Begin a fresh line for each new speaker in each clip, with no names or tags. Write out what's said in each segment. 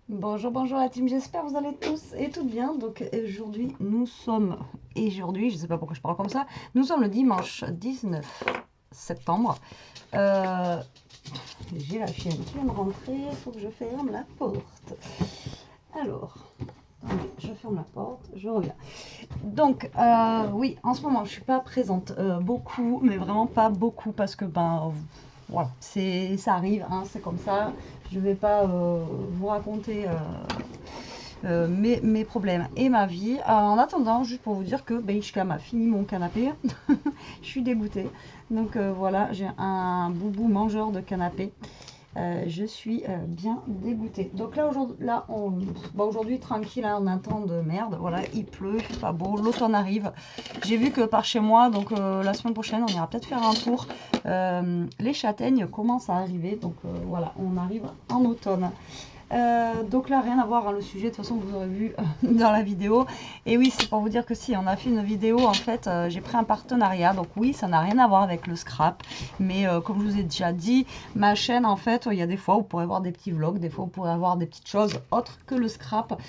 Bonjour, bonjour la team, j'espère que vous allez tous et toutes bien. Donc aujourd'hui, je sais pas pourquoi je parle comme ça, nous sommes le dimanche 19 septembre. Euh, j'ai la chienne qui vient de rentrer, il faut que je ferme la porte. Alors, attendez, je ferme la porte, je reviens. Donc oui, en ce moment, je suis pas présente beaucoup, mais vraiment pas beaucoup parce que voilà, ça arrive, hein, c'est comme ça. Je vais pas vous raconter mes problèmes et ma vie. En attendant, juste pour vous dire que Ishka m'a fini mon canapé. Je suis dégoûtée. Donc voilà, j'ai un boubou mangeur de canapé. Je suis bien dégoûtée. Donc là, aujourd'hui, tranquille, hein, on a un temps de merde. Voilà, il pleut, c'est pas beau, l'automne arrive. J'ai vu que par chez moi, donc la semaine prochaine, on ira peut-être faire un tour. Les châtaignes commencent à arriver, donc voilà, on arrive en automne. Donc là, rien à voir, hein, le sujet, de toute façon, vous aurez vu dans la vidéo. Et oui, c'est pour vous dire que si, on a fait une vidéo, en fait, j'ai pris un partenariat. Donc oui, ça n'a rien à voir avec le scrap. Mais comme je vous ai déjà dit, ma chaîne, en fait, il y a des fois, vous pourrez voir des petits vlogs, des fois, vous pourrez avoir des petites choses autres que le scrap.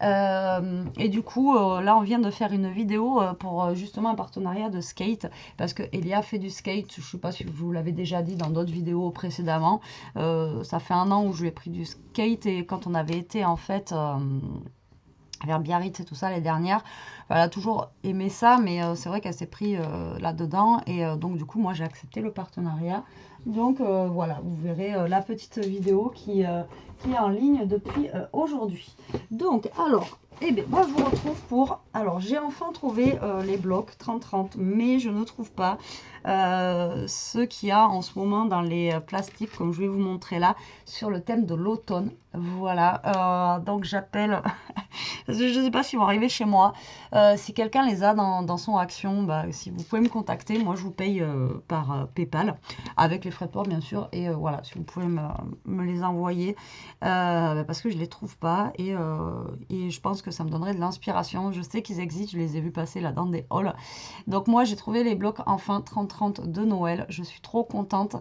Et du coup, là, on vient de faire une vidéo pour justement un partenariat de skate. Parce que Elia fait du skate, je ne sais pas si je vous l'avais déjà dit dans d'autres vidéos précédemment. Ça fait un an où je lui ai pris du skate et quand on avait été en fait vers Biarritz et tout ça les dernières, elle a toujours aimé ça, mais c'est vrai qu'elle s'est pris là-dedans et donc du coup moi j'ai accepté le partenariat. Donc voilà, vous verrez la petite vidéo qui est en ligne depuis aujourd'hui. Donc alors, eh bien, moi je vous retrouve pour... Alors j'ai enfin trouvé les blocs 30-30, mais je ne trouve pas ceux qu'il y a en ce moment dans les plastiques, comme je vais vous montrer là, sur le thème de l'automne. Voilà, donc j'appelle... Je ne sais pas s'ils vont arriver chez moi. Si quelqu'un les a dans son Action, si vous pouvez me contacter, moi je vous paye par PayPal, avec les frais de port bien sûr. Et voilà, si vous pouvez me les envoyer, parce que je ne les trouve pas. Et je pense que ça me donnerait de l'inspiration. Je sais qu'ils existent, je les ai vus passer là dans des halls. Donc moi j'ai trouvé les blocs enfin 30-30 de Noël. Je suis trop contente.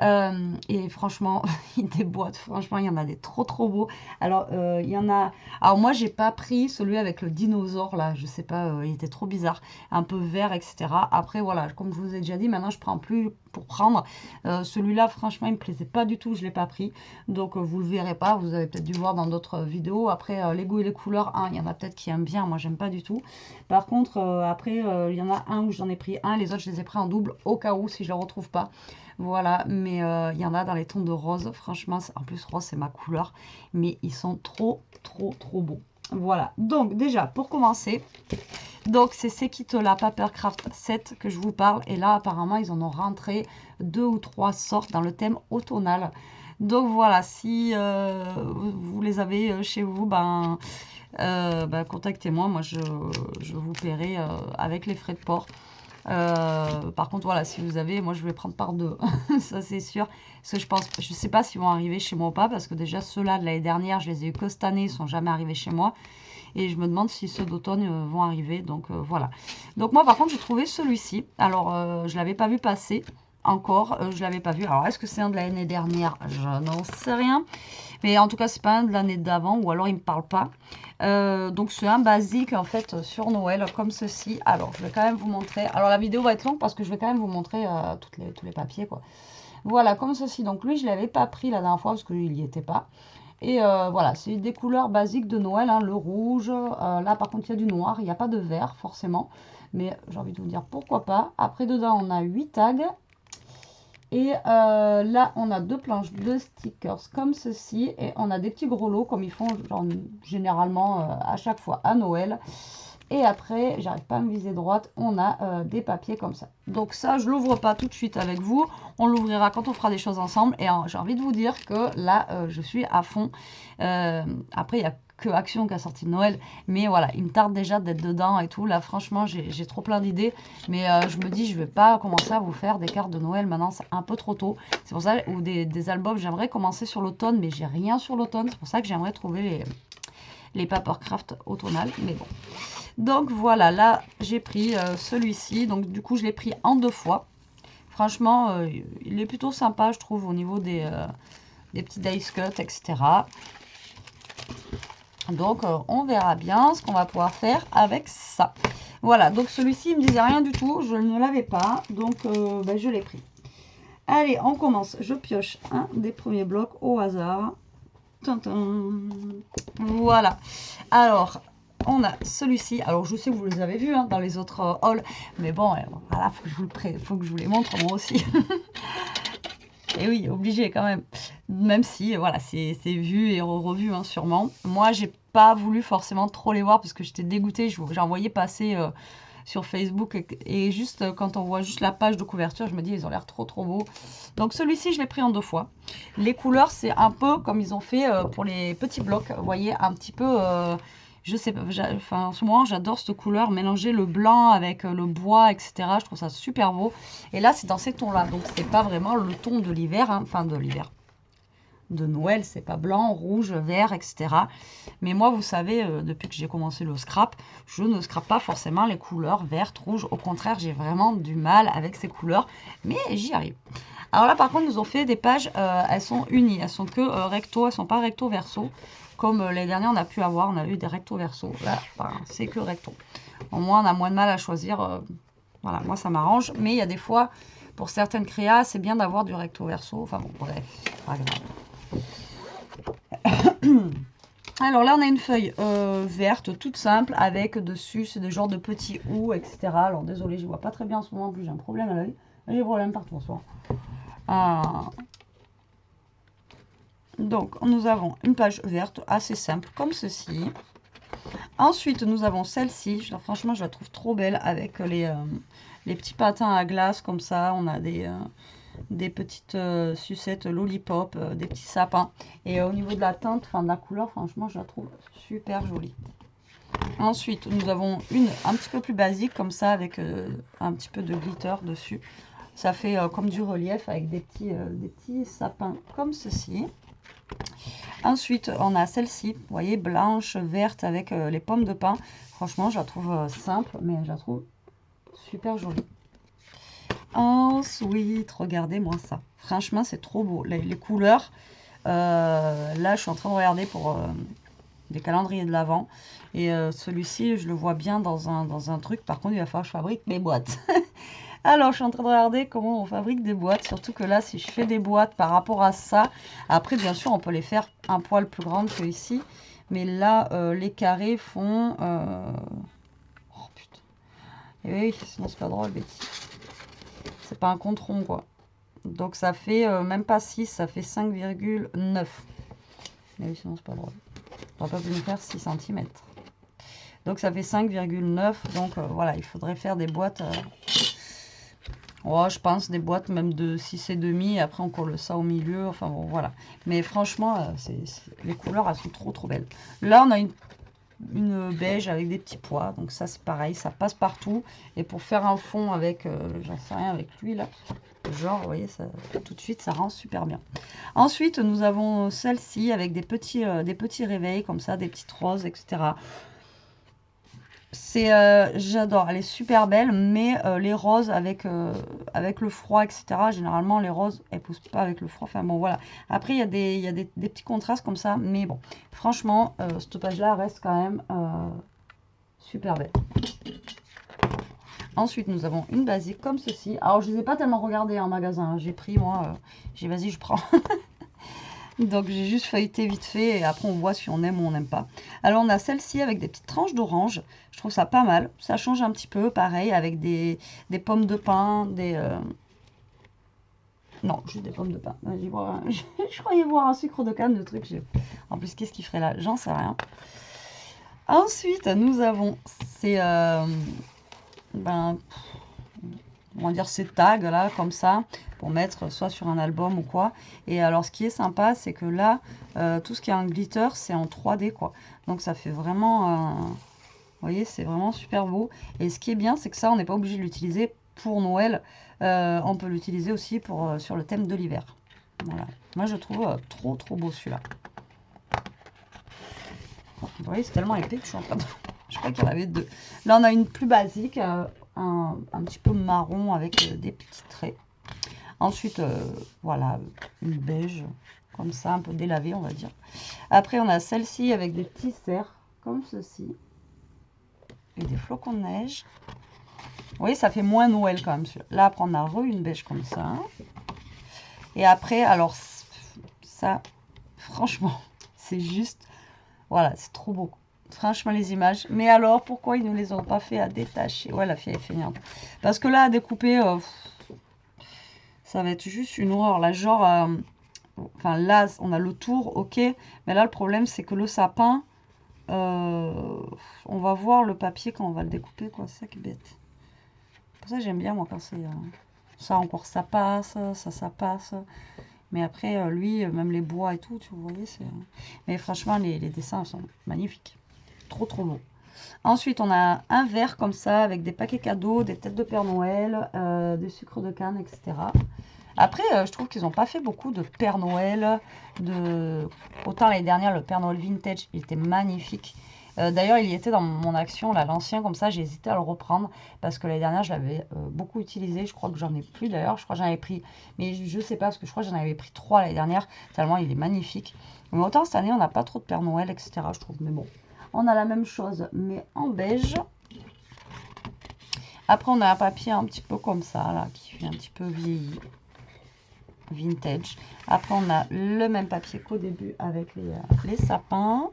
Et franchement, ils déboîtent. Franchement, il y en a des trop beaux. Alors, il y en a... Alors moi, j'ai pas pris celui avec le dinosaure là, je sais pas, il était trop bizarre, un peu vert, etc. Après voilà, comme je vous ai déjà dit, maintenant je prends plus pour prendre. Celui-là, franchement, il me plaisait pas du tout, je l'ai pas pris. Donc vous le verrez pas, vous avez peut-être dû voir dans d'autres vidéos. Après, les goûts et les couleurs, hein, il y en a peut-être qui aiment bien, moi j'aime pas du tout. Par contre, après, il y en a un où j'en ai pris un, les autres je les ai pris en double au cas où si je le retrouve pas. Voilà, mais il y en a dans les tons de rose. Franchement, en plus rose c'est ma couleur, mais ils sont trop beaux. Voilà, donc déjà pour commencer, donc c'est Sekitola Papercraft 7 que je vous parle. Et là apparemment ils en ont rentré 2 ou 3 sortes dans le thème automnal. Donc voilà, si vous les avez chez vous, contactez-moi, moi je vous paierai avec les frais de port. Par contre, voilà, si vous avez, moi je vais prendre par deux, ça c'est sûr. Parce que je sais pas s'ils vont arriver chez moi ou pas, parce que déjà ceux-là de l'année dernière, je les ai eu que cette année, ils sont jamais arrivés chez moi. Et je me demande si ceux d'automne vont arriver, donc voilà. Donc moi par contre, j'ai trouvé celui-ci. Alors, je l'avais pas vu passer encore, je l'avais pas vu. Alors, est-ce que c'est un de l'année dernière? Je n'en sais rien. Mais en tout cas, c'est pas un de l'année d'avant, ou alors il me parle pas. Donc c'est un basique en fait sur Noël comme ceci. Alors je vais quand même vous montrer. Alors la vidéo va être longue parce que je vais quand même vous montrer tous les papiers quoi. Voilà comme ceci. Donc lui je l'avais pas pris la dernière fois parce qu'il n'y était pas. Et voilà, c'est des couleurs basiques de Noël, hein, le rouge. Là par contre il y a du noir, il n'y a pas de vert forcément. Mais j'ai envie de vous dire pourquoi pas. Après dedans on a 8 tags. Et là, on a 2 planches de stickers comme ceci. Et on a des petits gros lots comme ils font genre, généralement à chaque fois à Noël. Et après, j'arrive pas à me viser droite, on a des papiers comme ça. Donc ça, je l'ouvre pas tout de suite avec vous. On l'ouvrira quand on fera des choses ensemble. Et j'ai envie de vous dire que là, je suis à fond. Après, il y a que Action qui a sorti de Noël. Mais voilà, il me tarde déjà d'être dedans et tout. Là, franchement, j'ai trop plein d'idées. Mais je me dis, je vais pas commencer à vous faire des cartes de Noël. Maintenant, c'est un peu trop tôt. C'est pour ça, ou des albums, j'aimerais commencer sur l'automne. Mais j'ai rien sur l'automne. C'est pour ça que j'aimerais trouver les Papercraft automnales. Mais bon. Donc voilà, là, j'ai pris celui-ci. Donc du coup, je l'ai pris en 2 fois. Franchement, il est plutôt sympa, je trouve, au niveau des petits dice cuts, etc. Donc, on verra bien ce qu'on va pouvoir faire avec ça. Voilà, donc celui-ci, il me disait rien du tout. Je ne l'avais pas, donc ben, je l'ai pris. Allez, on commence. Je pioche un des premiers blocs au hasard. Voilà. Alors, on a celui-ci. Alors, je sais que vous les avez vus dans les autres hauls. Mais bon, voilà, faut que je vous les montre moi aussi. Et oui, obligé quand même. Même si, voilà, c'est vu et revu sûrement. Moi, j'ai pas voulu forcément trop les voir parce que j'étais dégoûtée. J'ai envoyé passer sur Facebook et juste quand on voit juste la page de couverture, je me dis ils ont l'air trop beaux. Donc celui-ci, je l'ai pris en 2 fois. Les couleurs, c'est un peu comme ils ont fait pour les petits blocs. Vous voyez, un petit peu... je sais pas, enfin, en ce moment, j'adore cette couleur, mélanger le blanc avec le bois, etc. Je trouve ça super beau. Et là, c'est dans ces tons-là. Donc, c'est pas vraiment le ton de l'hiver, enfin de l'hiver. De Noël, c'est pas blanc, rouge, vert, etc. Mais moi, vous savez, depuis que j'ai commencé le scrap, je ne scrape pas forcément les couleurs vertes, rouges. Au contraire, j'ai vraiment du mal avec ces couleurs, mais j'y arrive. Alors là, par contre, nous ont fait des pages, elles sont unies, elles sont que recto, elles sont pas recto verso. Comme les dernières, on a pu avoir, on a eu des recto verso. Là, ben, c'est que recto. Au moins, on a moins de mal à choisir. Voilà, moi, ça m'arrange. Mais il y a des fois, pour certaines créas, c'est bien d'avoir du recto verso. Enfin bon, bref, pas grave. Alors là, on a une feuille verte, toute simple, avec dessus, c'est des genres de petits ou, etc. Alors désolé, je vois pas très bien en ce moment, en plus j'ai un problème à l'œil. J'ai des problèmes partout en ce moment. Donc, nous avons une page verte assez simple, comme ceci. Ensuite, nous avons celle-ci. Franchement, je la trouve trop belle avec les petits patins à glace, comme ça. On a des petites sucettes lollipop, des petits sapins. Et au niveau de la teinte, enfin de la couleur, franchement, je la trouve super jolie. Ensuite, nous avons une un petit peu plus basique, comme ça, avec un petit peu de glitter dessus. Ça fait comme du relief avec des petits sapins comme ceci. Ensuite, on a celle-ci, vous voyez, blanche, verte, avec les pommes de pin. Franchement, je la trouve simple, mais je la trouve super jolie. Ensuite, regardez-moi ça. Franchement, c'est trop beau. Les couleurs, là, je suis en train de regarder pour des calendriers de l'Avent. Et celui-ci, je le vois bien dans un truc. Par contre, il va falloir que je fabrique mes boîtes. Alors, je suis en train de regarder comment on fabrique des boîtes. Surtout que là, si je fais des boîtes par rapport à ça, après, bien sûr, on peut les faire un poil plus grandes que ici. Mais là, les carrés font... Oh, putain. Et oui, sinon, c'est pas drôle, Betty. C'est pas un compte rond, quoi. Donc, ça fait même pas 6, ça fait 5,9. Mais oui, sinon, c'est pas drôle. On va pas pu me faire 6 cm. Donc, ça fait 5,9. Donc, voilà, il faudrait faire des boîtes... Oh, je pense des boîtes même de 6,5 et après on colle ça au milieu, enfin bon voilà. Mais franchement, les couleurs elles sont trop belles. Là on a une beige avec des petits pois, donc ça c'est pareil, ça passe partout. Et pour faire un fond avec, j'en sais rien, avec lui là, genre vous voyez, ça, tout de suite ça rend super bien. Ensuite nous avons celle-ci avec des petits réveils comme ça, des petites roses, etc. J'adore, elle est super belle, mais les roses avec le froid, etc. Généralement, les roses, elles poussent pas avec le froid. Enfin bon, voilà. Après, il y a des petits contrastes comme ça, mais bon, franchement, cette page-là reste quand même super belle. Ensuite, nous avons une basique comme ceci. Alors, je les ai pas tellement regardées en magasin. J'ai pris, moi, j'ai vas-y, je prends. Donc j'ai juste feuilleté vite fait et après on voit si on aime ou on n'aime pas. Alors on a celle-ci avec des petites tranches d'orange. Je trouve ça pas mal. Ça change un petit peu, pareil, avec des pommes de pin, non, juste des pommes de pin. Je croyais voir un sucre de canne, le truc. En plus, qu'est-ce qu'il ferait là? J'en sais rien. Ensuite, nous avons ces... on va dire ces tags là, comme ça, pour mettre soit sur un album ou quoi. Et alors ce qui est sympa, c'est que là, tout ce qui est en glitter, c'est en 3D quoi. Donc ça fait vraiment, vous voyez, c'est vraiment super beau. Et ce qui est bien, c'est que ça, on n'est pas obligé de l'utiliser pour Noël. On peut l'utiliser aussi pour, sur le thème de l'hiver. Voilà. Moi, je trouve trop beau celui-là. Vous voyez, c'est tellement épais que je suis en train de... Je crois qu'il y en avait 2. Là, on a une plus basique, un petit peu marron avec des petits traits. Ensuite, voilà, une beige comme ça, un peu délavée, on va dire. Après, on a celle-ci avec des petits cerfs, comme ceci. Et des flocons de neige. Vous voyez, ça fait moins Noël quand même. Là, après, on a une beige comme ça. Et après, alors, ça, franchement, c'est juste... Voilà, c'est trop beau. Franchement, les images. Mais alors, pourquoi ils ne les ont pas fait à détacher? Ouais, la fille est feignante. Parce que là, à découper, ça va être juste une horreur. Là, genre, enfin, là, on a le tour, ok. Mais là, le problème, c'est que le sapin, on va voir le papier quand on va le découper, quoi. C'est ça qui est bête. Pour ça, j'aime bien, moi, quand c'est... ça, encore, ça passe, ça passe. Mais après, lui, même les bois et tout, tu vois, voyez, c'est... Mais franchement, les dessins sont magnifiques. Trop, trop beaux. Ensuite, on a un verre comme ça, avec des paquets cadeaux, des têtes de Père Noël, des sucres de canne, etc. Après, je trouve qu'ils n'ont pas fait beaucoup de Père Noël. Autant l'année dernière, le Père Noël Vintage, il était magnifique. D'ailleurs, il y était dans mon action, là, l'ancien, comme ça, j'ai hésité à le reprendre. Parce que l'année dernière, je l'avais beaucoup utilisé. Je crois que j'en ai plus, d'ailleurs. Je crois que j'en avais pris, mais je sais pas, parce que je crois que j'en avais pris 3 l'année dernière. Tellement il est magnifique. Mais autant cette année, on n'a pas trop de Père Noël, etc. Je trouve, mais bon. On a la même chose, mais en beige. Après, on a un papier un petit peu comme ça, là, qui fait un petit peu vieilli. Vintage. Après, on a le même papier qu'au début avec les sapins.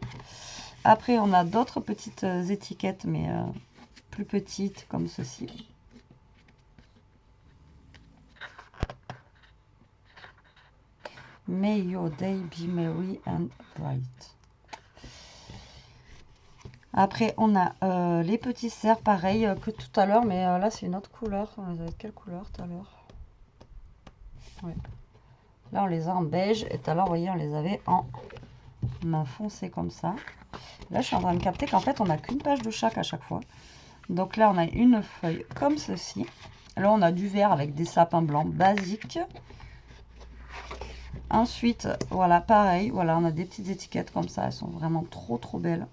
Après, on a d'autres petites étiquettes, mais plus petites, comme ceci. May your day be merry and bright. Après, on a les petits cerfs, pareil que tout à l'heure, mais là, c'est une autre couleur. On les avait de quelle couleur tout à l'heure? Ouais. Là, on les a en beige, et tout à l'heure, vous voyez, on les avait en main foncé comme ça. Là, je suis en train de capter qu'en fait, on n'a qu'une page de chaque à chaque fois. Donc là, on a une feuille comme ceci. Là, on a du vert avec des sapins blancs basiques. Ensuite, voilà, pareil, voilà, on a des petites étiquettes comme ça. Elles sont vraiment trop, trop belles.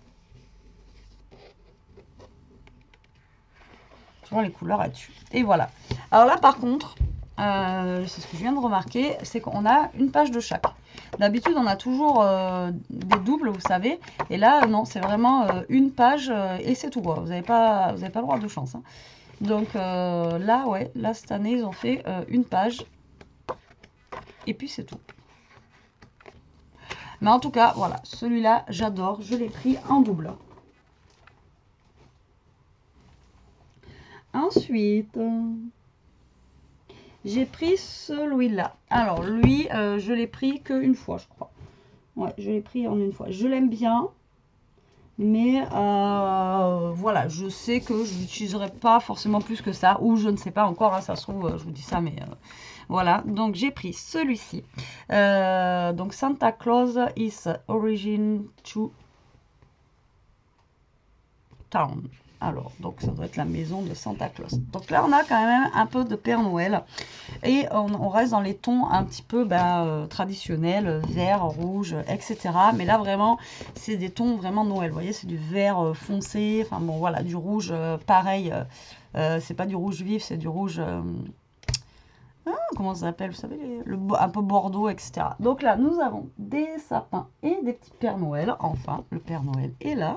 Tu vois, les couleurs là-dessus. Et voilà. Alors là, par contre, c'est ce que je viens de remarquer, c'est qu'on a une page de chaque. D'habitude, on a toujours des doubles, vous savez. Et là, non, c'est vraiment une page et c'est tout. Vous n'avez pas le droit de chance. Hein. Donc là, ouais, là, cette année, ils ont fait une page. Et puis, c'est tout. Mais en tout cas, voilà, celui-là, j'adore. Je l'ai pris en double. Ensuite, j'ai pris celui-là. Alors, lui, je l'ai pris qu'une fois, je crois. Ouais, je l'ai pris en une fois. Je l'aime bien. Mais voilà, je sais que je l'utiliserai pas forcément plus que ça. Ou je ne sais pas encore, hein, ça se trouve, je vous dis ça, mais voilà. Donc, j'ai pris celui-ci. Donc, Santa Claus is origin to town. Alors, donc ça doit être la maison de Santa Claus. Donc là, on a quand même un peu de Père Noël. Et on reste dans les tons un petit peu traditionnels, vert, rouge, etc. Mais là, vraiment, c'est des tons vraiment Noël. Vous voyez, c'est du vert foncé. Enfin bon, voilà, du rouge pareil. C'est pas du rouge vif, c'est du rouge... comment ça s'appelle? Vous savez, un peu bordeaux, etc. Donc là, nous avons des sapins et des petits Pères Noël. Enfin, le Père Noël est là.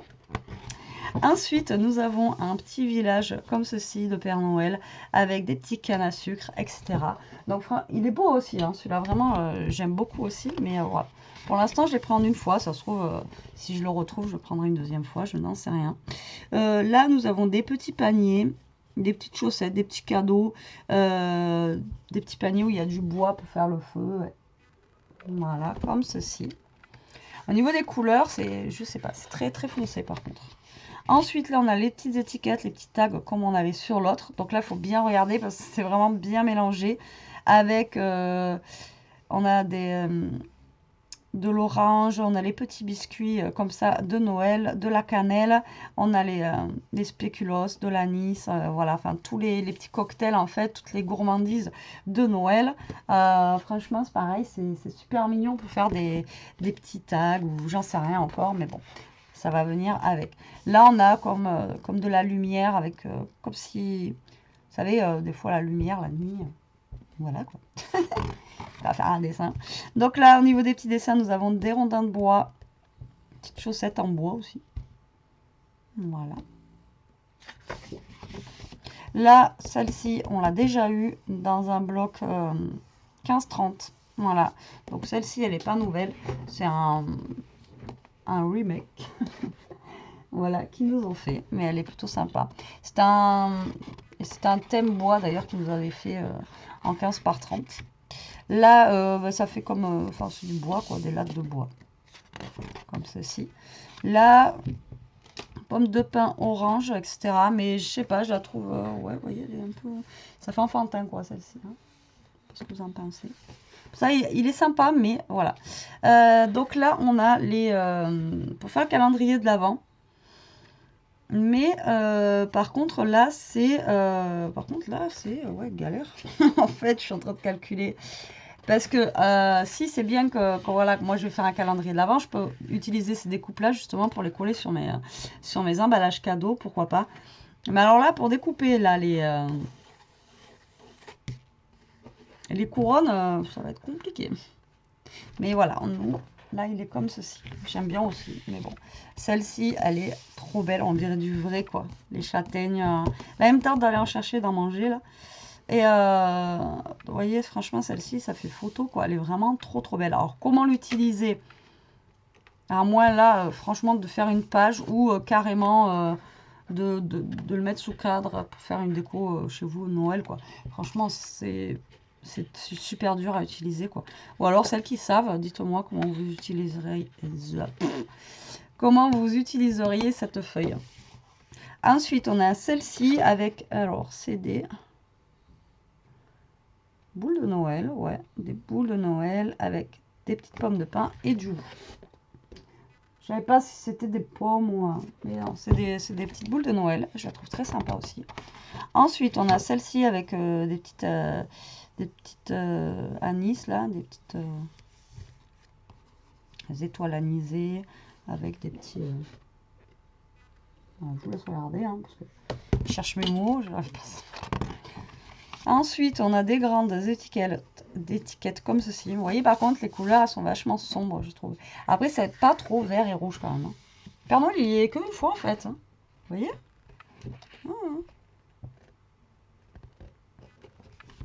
Ensuite, nous avons un petit village comme ceci de Père Noël avec des petits cannes à sucre, etc. Donc, il est beau aussi, hein, celui-là, vraiment, j'aime beaucoup aussi. Mais voilà. Pour l'instant, je l'ai pris en une fois. Ça se trouve, si je le retrouve, je le prendrai une deuxième fois. Je n'en sais rien. Là, nous avons des petits paniers, des petites chaussettes, des petits cadeaux, des petits paniers où il y a du bois pour faire le feu. Voilà, comme ceci. Au niveau des couleurs, c'est, je sais pas, c'est très très foncé par contre. Ensuite, là, on a les petites étiquettes, les petits tags comme on avait sur l'autre. Donc là, il faut bien regarder parce que c'est vraiment bien mélangé. Avec, on a de l'orange, on a les petits biscuits comme ça de Noël, de la cannelle. On a les spéculoos, de l'anis, voilà, enfin tous les petits cocktails en fait, toutes les gourmandises de Noël. Franchement, c'est pareil, c'est super mignon pour faire des petits tags ou j'en sais rien encore, mais bon. Ça va venir avec. Là, on a comme de la lumière avec, comme si, vous savez, des fois la lumière, la nuit, Voilà quoi. On va faire un dessin. Donc là, au niveau des petits dessins, nous avons des rondins de bois. Petites chaussettes en bois aussi. Voilà. Là, celle-ci, on l'a déjà eue dans un bloc 15-30. Voilà. Donc celle-ci, elle n'est pas nouvelle. C'est un remake. Voilà, qu'ils nous ont fait. Mais elle est plutôt sympa. C'est un thème bois d'ailleurs qu'ils nous avaient fait en 15 par 30. Là, bah, ça fait comme... Enfin, c'est du bois, quoi. Des lattes de bois. Comme ceci. Là... Pomme de pin orange, etc. Mais je sais pas, je la trouve... ouais, vous voyez, elle est un peu... Ça fait enfantin, quoi, celle-ci. Hein. Qu'est-ce que vous en pensez? Ça, il est sympa, mais voilà. Donc là, on a les... pour faire le calendrier de l'Avent. Mais par contre, là, c'est... ouais, galère. En fait, je suis en train de calculer... Parce que si c'est bien que voilà, moi je vais faire un calendrier de l'Avent, je peux utiliser ces découpes-là justement pour les coller sur mes emballages cadeaux, pourquoi pas. Mais alors là, pour découper là les couronnes, ça va être compliqué. Mais voilà, là il est comme ceci. J'aime bien aussi, mais bon. Celle-ci, elle est trop belle, on dirait du vrai quoi. Les châtaignes. Là, elle me tarde d'aller en chercher, d'en manger là. Et vous voyez, franchement, celle-ci, ça fait photo, quoi. Elle est vraiment trop, trop belle. Alors, comment l'utiliser? À moi, là, franchement, de faire une page ou carrément de le mettre sous cadre pour faire une déco chez vous, Noël, quoi. Franchement, c'est super dur à utiliser, quoi. Ou alors, celles qui savent, dites-moi comment vous utiliseriez cette feuille. Ensuite, on a celle-ci avec, alors, c'est des... boules de Noël, ouais, des boules de Noël avec des petites pommes de pin et du roux. Je savais pas si c'était des pommes ou... mais non, c'est des petites boules de Noël. Je la trouve très sympa aussi. Ensuite, on a celle-ci avec des petites anis, là, des petites étoiles anisées avec des petits... je vous laisse regarder, hein, parce que je cherche mes mots, je n'arrive pas. Ensuite, on a des grandes étiquettes comme ceci. Vous voyez, par contre, les couleurs sont vachement sombres, je trouve. Après, c'est pas trop vert et rouge quand même. Hein. Père Noël, il y est qu'une fois en fait. Hein. Vous voyez?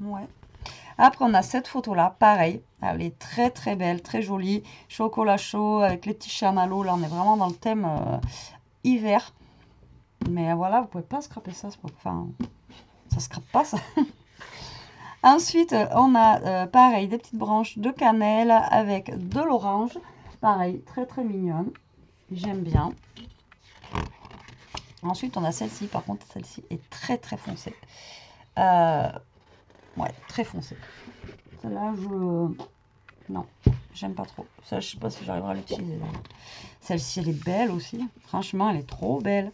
Ouais. Après, on a cette photo-là, pareil. Elle est très très belle, très jolie. Chocolat chaud avec les petits chamallows. Là, on est vraiment dans le thème hiver. Mais voilà, vous pouvez pas scraper ça. Enfin, ça scrape pas ça. Ensuite, on a pareil des petites branches de cannelle avec de l'orange. Pareil, très très mignonne. J'aime bien. Ensuite, on a celle-ci. Par contre, celle-ci est très très foncée. Ouais, très foncée. Celle-là, non, j'aime pas trop. Ça, je sais pas si j'arriverai à l'utiliser. Celle-ci, elle est belle aussi. Franchement, elle est trop belle.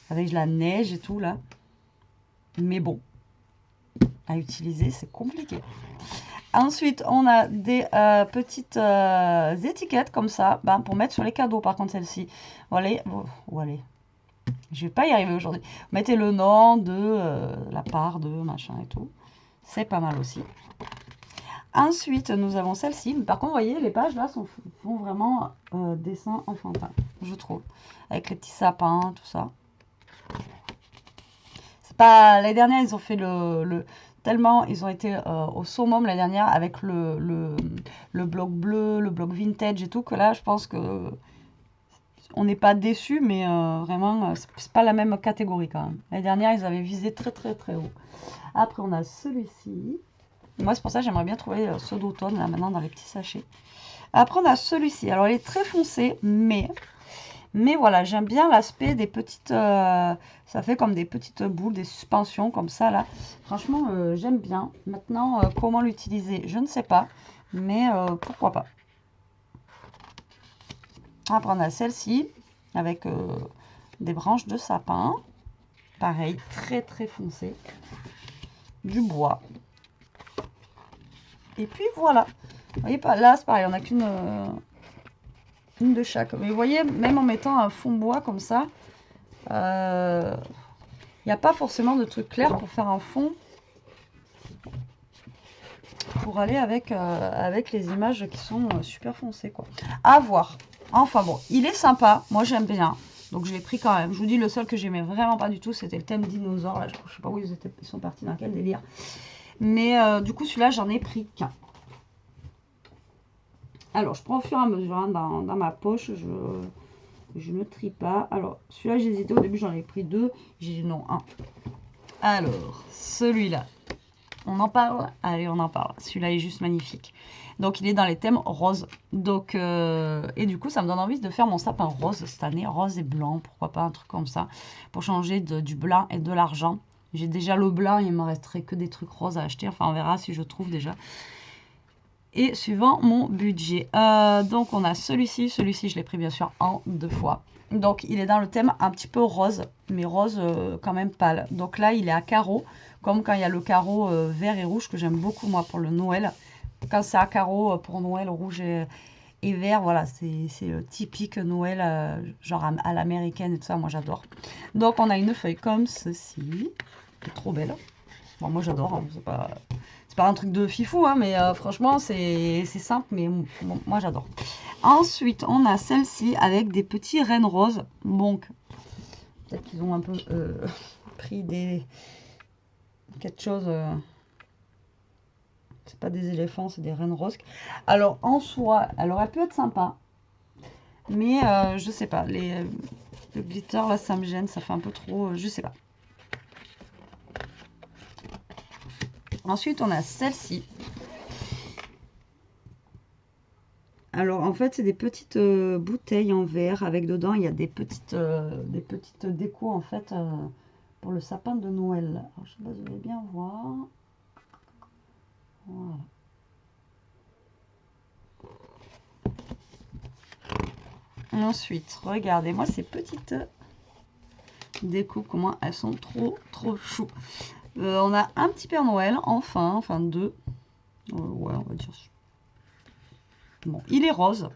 Avec de la neige et tout, là. Mais bon, à utiliser, c'est compliqué. Ensuite, on a des petites étiquettes comme ça, pour mettre sur les cadeaux. Par contre, celle-ci, voilà, je vais pas y arriver aujourd'hui. Mettez le nom de la part de machin et tout. C'est pas mal aussi. Ensuite, nous avons celle-ci. Par contre, vous voyez, les pages là font vraiment dessin enfantin, je trouve. Avec les petits sapins, tout ça. C'est pas... Les dernières, ils ont fait tellement ils ont été au summum la dernière avec le bloc bleu, le bloc vintage et tout, que là, je pense que on n'est pas déçu, mais vraiment, c'est pas la même catégorie quand même. La dernière, ils avaient visé très très très haut. Après, on a celui-ci. Moi, c'est pour ça que j'aimerais bien trouver ceux d'automne, là, maintenant, dans les petits sachets. Après, on a celui-ci. Alors, il est très foncé, mais voilà, j'aime bien l'aspect des petites... ça fait comme des petites boules, des suspensions, comme ça, là. Franchement, j'aime bien. Maintenant, comment l'utiliser, je ne sais pas. Mais pourquoi pas. Après, on a celle-ci, avec des branches de sapin. Pareil, très, très foncé. Du bois. Et puis, voilà. Vous voyez, là, c'est pareil, on n'a qu'une... une de chaque. Mais vous voyez, même en mettant un fond bois comme ça, il n'y a pas forcément de truc clair pour faire un fond. pour aller avec, avec les images qui sont super foncées, quoi. À voir. Enfin bon, il est sympa. Moi, j'aime bien. Donc, je l'ai pris quand même. Je vous dis, le seul que j'aimais vraiment pas du tout, c'était le thème dinosaure. Là, je sais pas où ils sont partis, dans quel délire. Mais du coup, celui-là, j'en ai pris qu'un. Alors, je prends au fur et à mesure hein, dans ma poche. Je ne trie pas. Alors, celui-là, j'ai hésité. Au début, j'en ai pris deux. J'ai dit non, un. Alors, celui-là. On en parle? Allez, on en parle. Celui-là est juste magnifique. Donc, il est dans les thèmes roses. Donc, et du coup, ça me donne envie de faire mon sapin rose cette année. Rose et blanc, pourquoi pas un truc comme ça. Pour changer du blanc et de l'argent. J'ai déjà le blanc, il me resterait que des trucs roses à acheter. Enfin, on verra si je trouve déjà. Et suivant mon budget. Donc, on a celui-ci. Celui-ci, je l'ai pris bien sûr en 2 fois. Donc, il est dans le thème un petit peu rose, mais rose quand même pâle. Donc là, il est à carreaux, comme quand il y a le carreau vert et rouge que j'aime beaucoup moi pour le Noël. Quand c'est à carreaux pour Noël, rouge et vert, voilà, c'est typique Noël, genre à l'américaine et tout ça, moi j'adore. Donc, on a une feuille comme ceci, qui est trop belle. Bon, moi j'adore, hein, c'est pas un truc de fifou, hein, mais franchement c'est simple, mais bon, moi j'adore. Ensuite, on a celle-ci avec des petits rennes roses. Donc, peut-être qu'ils ont un peu pris quelque chose. C'est pas des éléphants, c'est des rennes roses. Alors, en soi, elle aurait pu être sympa. Mais je sais pas, le glitter là, ça me gêne, ça fait un peu trop. Je sais pas. Ensuite, on a celle-ci. Alors, en fait, c'est des petites bouteilles en verre avec dedans, il y a des petites décos, en fait, pour le sapin de Noël. Alors, je sais pas si vous allez bien voir. Voilà. Ensuite, regardez-moi ces petites décos, comment elles sont trop chou. On a un petit Père Noël, enfin deux. Ouais, on va dire. Bon, il est rose,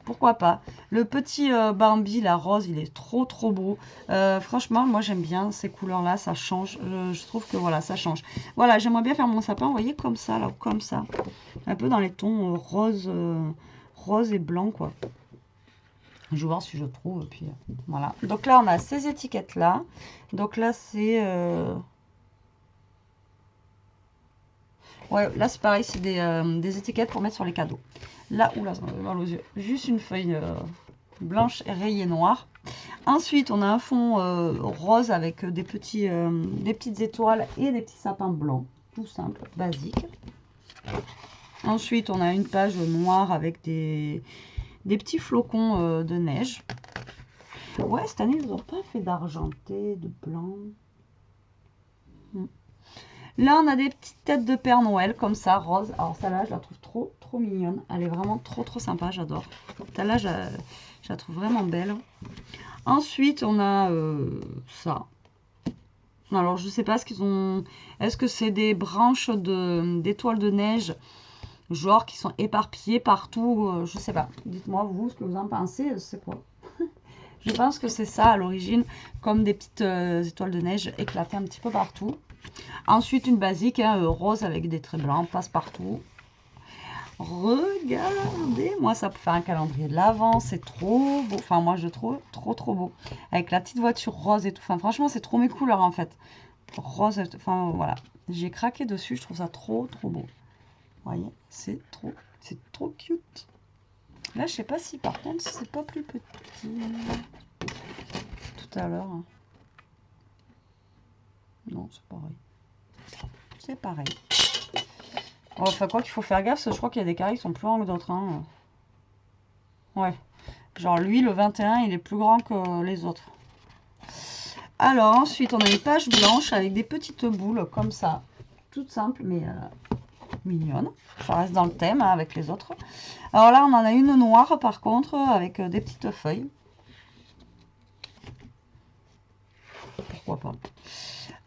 pourquoi pas. Le petit Bambi, la rose, il est trop beau. Franchement, moi j'aime bien ces couleurs-là, ça change. Je trouve que voilà, ça change. Voilà, j'aimerais bien faire mon sapin, vous voyez, comme ça, là, comme ça. Un peu dans les tons rose et blanc, quoi. Je vais voir si je trouve, puis voilà. Donc là, on a ces étiquettes-là. Donc là, c'est... Ouais, là, c'est pareil, c'est des étiquettes pour mettre sur les cadeaux. Là, oula, ça me mal aux yeux. Juste une feuille blanche rayée noire. Ensuite, on a un fond rose avec des petites étoiles et des petits sapins blancs. Tout simple, basique. Ensuite, on a une page noire avec des petits flocons de neige. Ouais, cette année, ils n'ont pas fait d'argenté, de blanc. Là, on a des petites têtes de Père Noël, comme ça, rose. Alors, celle-là, je la trouve trop mignonne. Elle est vraiment trop sympa, j'adore. Celle-là, je la trouve vraiment belle. Ensuite, on a ça. Alors, je sais pas ce qu'ils ont... Est-ce que c'est des branches d'étoiles de neige, genre, qui sont éparpillées partout? Je sais pas. Dites-moi, vous, ce que vous en pensez. C'est quoi? Je pense que c'est ça, à l'origine, comme des petites étoiles de neige éclatées un petit peu partout. Ensuite, une basique, hein, rose avec des traits blancs, passe partout. Regardez, moi, ça peut faire un calendrier de l'Avent, c'est trop beau. Enfin, moi, je trouve trop beau. Avec la petite voiture rose et tout. Enfin, franchement, c'est trop mes couleurs, en fait. Rose, enfin, voilà. J'ai craqué dessus, je trouve ça trop beau. Vous voyez, c'est trop cute. Là, je sais pas si, par contre, c'est pas plus petit. Tout à l'heure. Hein. Non, c'est pareil. C'est pareil. Enfin, quoi qu'il faut faire gaffe, parce que je crois qu'il y a des carrés qui sont plus grands que d'autres. Hein. Ouais. Genre, lui, le 21, il est plus grand que les autres. Alors, ensuite, on a une page blanche avec des petites boules, comme ça. Toutes simples, mais mignonnes. Ça reste dans le thème, hein, avec les autres. Alors là, on en a une noire, par contre, avec des petites feuilles. Pourquoi pas.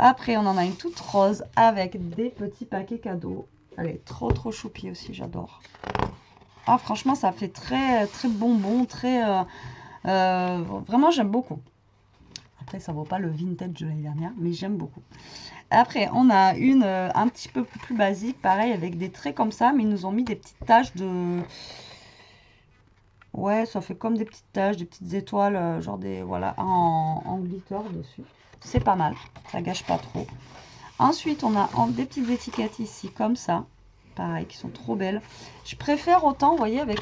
Après, on en a une toute rose avec des petits paquets cadeaux. Elle est trop choupie aussi, j'adore. Ah, franchement, ça fait très bonbon, vraiment, j'aime beaucoup. Après, ça vaut pas le vintage de l'année dernière, mais j'aime beaucoup. Après, on a une un petit peu plus basique, pareil, avec des traits comme ça, mais ils nous ont mis des petites taches de... Ouais, ça fait comme des petites taches, des petites étoiles, genre des... Voilà, en glitter dessus. C'est pas mal, ça gâche pas trop. Ensuite, on a des petites étiquettes ici, comme ça. Pareil, qui sont trop belles. Je préfère autant, vous voyez, avec...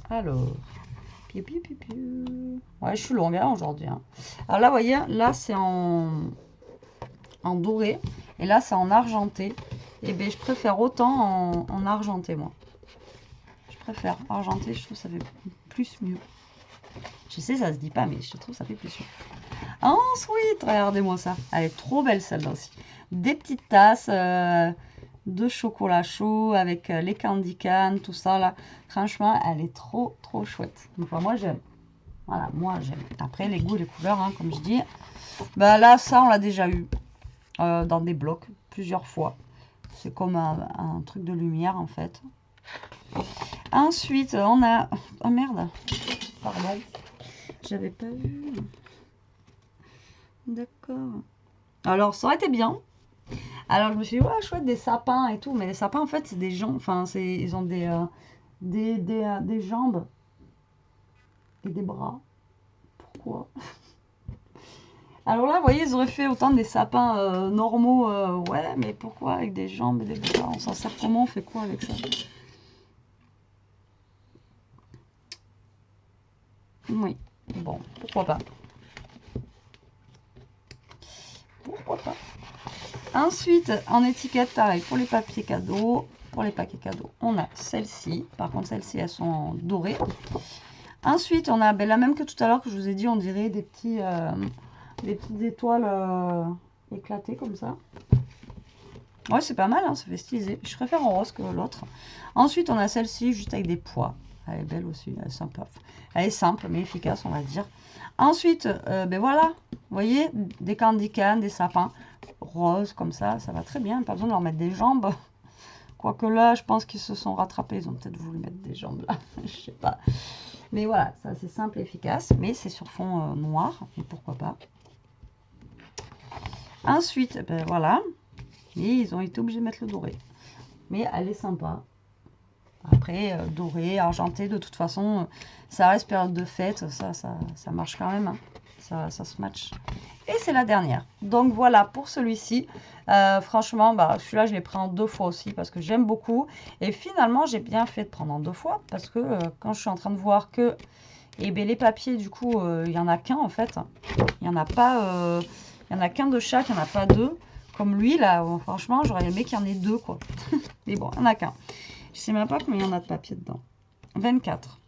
Alors... Piu, piu, piu, piu. Ouais, je suis longue hein, aujourd'hui. Hein. Alors là, vous voyez, là, c'est en doré. Et là, c'est en argenté. Et bien, je préfère autant en argenté, moi. Je préfère argenté, je trouve que ça fait plus mieux. Je sais, ça se dit pas, mais je trouve que ça fait plus mieux. Ensuite, regardez-moi ça. Elle est trop belle, celle-là aussi. Des petites tasses de chocolat chaud avec les candy can, tout ça, là. Franchement, elle est trop, trop chouette. Enfin, moi, j'aime. Voilà, moi, j'aime. Après, les goûts et les couleurs, hein, comme je dis. Bah là, ça, on l'a déjà eu dans des blocs plusieurs fois. C'est comme un truc de lumière, en fait. Ensuite, on a... Oh, merde. Pardon. J'avais pas vu. D'accord. Alors, ça aurait été bien. Alors, je me suis dit, ouais, chouette, des sapins et tout. Mais les sapins, en fait, c'est des gens... Enfin, ils ont des jambes et des bras. Pourquoi? Alors là, vous voyez, ils auraient fait autant des sapins normaux. Ouais, mais pourquoi avec des jambes et des bras? On s'en sert comment? On fait quoi avec ça? Oui. Bon, pourquoi pas? Pourquoi pas? Ensuite, en étiquette, pareil, pour les papiers cadeaux, pour les paquets cadeaux, on a celle-ci. Par contre, celles-ci, elles sont dorées. Ensuite, on a la même que tout à l'heure que je vous ai dit, on dirait des petites étoiles éclatées comme ça. Ouais, c'est pas mal, hein, ça fait stylisé. Je préfère en rose que l'autre. Ensuite, on a celle-ci juste avec des pois. Elle est belle aussi, elle est sympa. Elle est simple mais efficace, on va dire. Ensuite, ben voilà, vous voyez, des candy can, des sapins roses comme ça va très bien. Pas besoin de leur mettre des jambes. Quoique là, je pense qu'ils se sont rattrapés. Ils ont peut-être voulu mettre des jambes là, je sais pas. Mais voilà, ça c'est simple et efficace, mais c'est sur fond noir, et pourquoi pas. Ensuite, ben voilà, et ils ont été obligés de mettre le doré. Mais elle est sympa. Après, doré, argenté, de toute façon, ça reste période de fête, ça marche quand même. Hein. Ça se match. Et c'est la dernière. Donc voilà pour celui-ci. Franchement, bah, celui-là, je l'ai pris en 2 fois aussi parce que j'aime beaucoup. Et finalement, j'ai bien fait de prendre en 2 fois parce que quand je suis en train de voir que eh bien, les papiers, du coup, il n'y en a qu'un en fait. Il n'y en a pas, il y en a qu'un de chaque, il n'y en a pas deux. Comme lui, là, franchement, j'aurais aimé qu'il y en ait 2, quoi. Mais bon, il n'y en a qu'un. Je sais même pas combien il y en a de papier dedans. 24.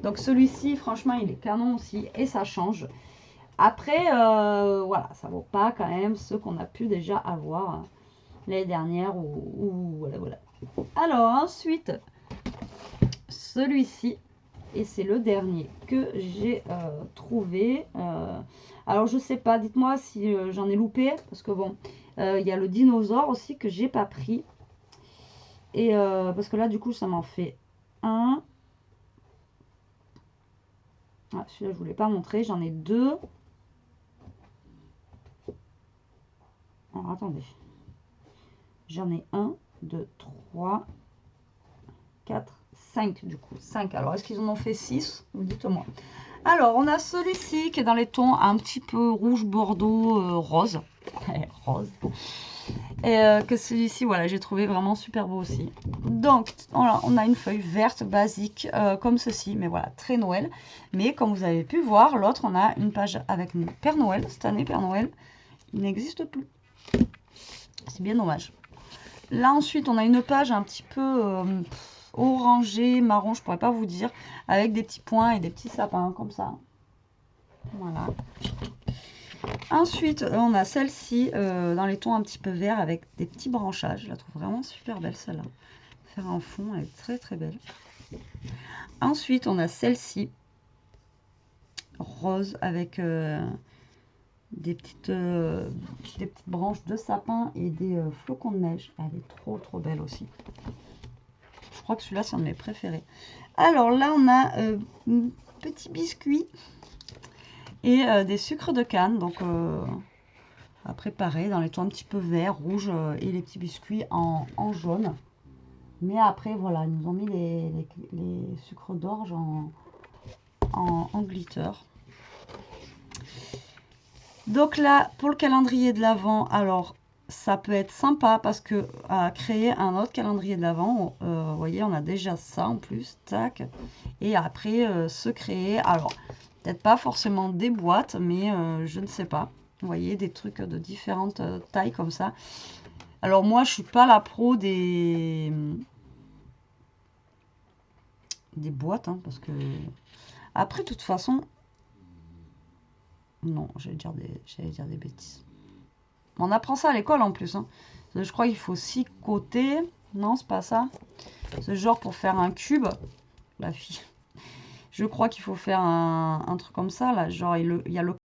Donc celui-ci, franchement, il est canon aussi et ça change. Après, voilà, ça vaut pas quand même ceux qu'on a pu déjà avoir l'année dernière ou voilà, voilà. Alors ensuite, celui-ci, et c'est le dernier que j'ai trouvé. Alors je sais pas, dites-moi si j'en ai loupé, parce que bon, il y a le dinosaure aussi que j'ai pas pris. Et parce que là, du coup, ça m'en fait un. Ah, celui-là, je voulais pas montrer. J'en ai 2. Alors, attendez. J'en ai 1, 2, 3, 4, 5 du coup. 5. Alors, est-ce qu'ils en ont fait 6? Dites-moi. Alors, on a celui-ci qui est dans les tons un petit peu rouge, bordeaux, rose. Rose. Et que celui-ci, voilà, j'ai trouvé vraiment super beau aussi. Donc, on a une feuille verte basique comme ceci, mais voilà, très Noël. Mais comme vous avez pu voir, l'autre, on a une page avec une Père Noël. Cette année, Père Noël, il n'existe plus. C'est bien dommage. Là, ensuite, on a une page un petit peu orangé, marron, je pourrais pas vous dire, avec des petits points et des petits sapins, comme ça. Voilà. Ensuite, on a celle-ci dans les tons un petit peu verts avec des petits branchages. Je la trouve vraiment super belle celle-là. Faire en fond, elle est très très belle. Ensuite, on a celle-ci rose avec des petites branches de sapin et des flocons de neige. Elle est trop trop belle aussi. Je crois que celui-là, c'est un de mes préférés. Alors là, on a un petit biscuit. Et des sucres de canne, donc à préparer dans les tons un petit peu vert, rouge et les petits biscuits en jaune. Mais après, voilà, ils nous ont mis les sucres d'orge en glitter. Donc là, pour le calendrier de l'Avent, alors ça peut être sympa parce que à créer un autre calendrier de l'Avent, vous voyez, on a déjà ça en plus, tac. Et après, se créer, alors peut-être pas forcément des boîtes, mais je ne sais pas. Vous voyez, des trucs de différentes tailles comme ça. Alors moi, je suis pas la pro des boîtes, hein, parce que après, de toute façon, non, j'allais dire des bêtises. On apprend ça à l'école en plus, hein. Je crois qu'il faut 6 côtés. Non, c'est pas ça. C'est genre pour faire un cube, la fille. Je crois qu'il faut faire un truc comme ça, là. Genre, il y a le